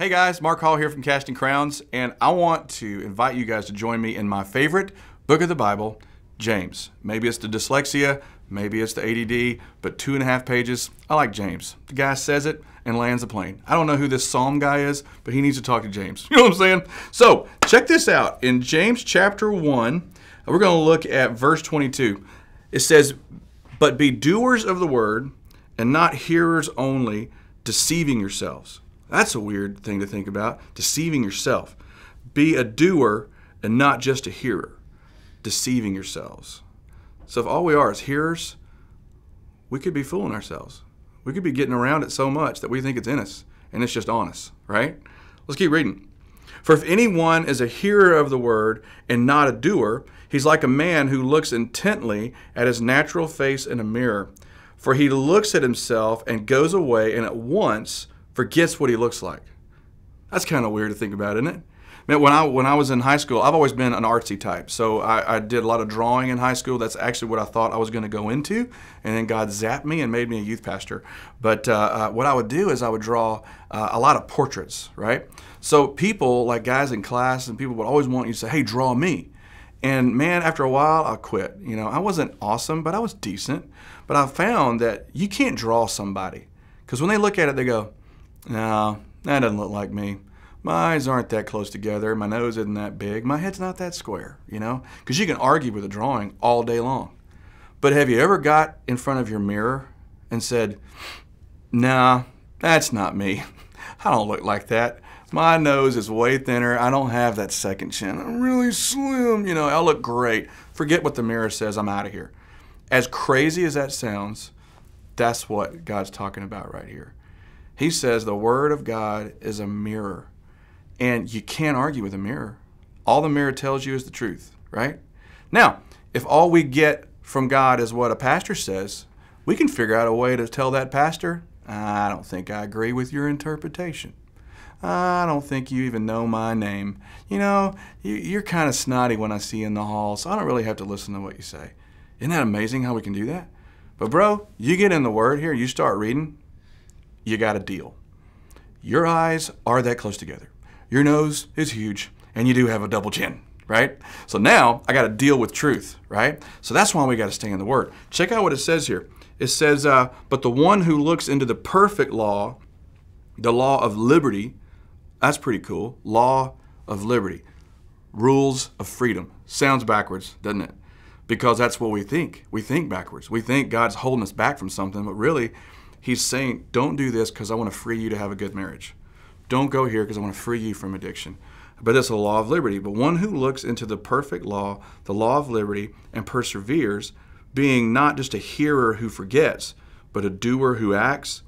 Hey guys, Mark Hall here from Casting Crowns, and I want to invite you guys to join me in my favorite book of the Bible, James. Maybe it's the dyslexia, maybe it's the ADD, but 2.5 pages. I like James. The guy says it and lands the plane. I don't know who this Psalm guy is, but he needs to talk to James. You know what I'm saying? So check this out. In James chapter 1, we're going to look at verse 22. It says, "But be doers of the word and not hearers only, deceiving yourselves." That's a weird thing to think about, deceiving yourself. Be a doer and not just a hearer, deceiving yourselves. So if all we are is hearers, we could be fooling ourselves. We could be getting around it so much that we think it's in us, and it's just on us, right? Let's keep reading. "For if anyone is a hearer of the word and not a doer, he's like a man who looks intently at his natural face in a mirror. For he looks at himself and goes away and at once forgets what he looks like." That's kind of weird to think about, isn't it? Man, when I was in high school, I've always been an artsy type. So I did a lot of drawing in high school. That's actually what I thought I was going to go into. And then God zapped me and made me a youth pastor. But what I would do is I would draw a lot of portraits, right? So people, like guys in class, and people would always want you to say, "Hey, draw me." And man, after a while, I quit. You know, I wasn't awesome, but I was decent. But I found that you can't draw somebody. Because when they look at it, they go, "No, that doesn't look like me. My eyes aren't that close together. My nose isn't that big. My head's not that square," you know? Because you can argue with a drawing all day long. But have you ever got in front of your mirror and said, "Nah, that's not me. I don't look like that. My nose is way thinner. I don't have that second chin. I'm really slim. You know, I look great." Forget what the mirror says. I'm out of here. As crazy as that sounds, that's what God's talking about right here. He says the Word of God is a mirror, and you can't argue with a mirror. All the mirror tells you is the truth, right? Now, if all we get from God is what a pastor says, we can figure out a way to tell that pastor, "I don't think I agree with your interpretation. I don't think you even know my name. You know, you're kind of snotty when I see you in the hall, so I don't really have to listen to what you say." Isn't that amazing how we can do that? But bro, you get in the Word here, you start reading, you got a deal. Your eyes are that close together. Your nose is huge, and you do have a double chin, right? So now I got to deal with truth, right? So that's why we got to stay in the Word. Check out what it says here. It says, "But the one who looks into the perfect law, the law of liberty," that's pretty cool. Law of liberty. Rules of freedom. Sounds backwards, doesn't it? Because that's what we think. We think backwards. We think God's holding us back from something, but really, He's saying, don't do this because I want to free you to have a good marriage. Don't go here because I want to free you from addiction. But it's a law of liberty. But one who looks into the perfect law, the law of liberty, and perseveres, being not just a hearer who forgets, but a doer who acts,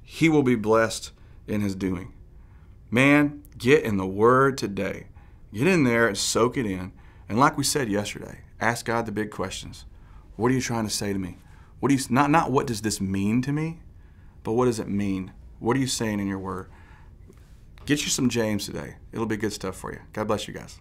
he will be blessed in his doing. Man, get in the Word today. Get in there and soak it in. And like we said yesterday, ask God the big questions. What are you trying to say to me? What do you, not what does this mean to me? But what does it mean? What are you saying in your Word? Get you some James today. It'll be good stuff for you. God bless you guys.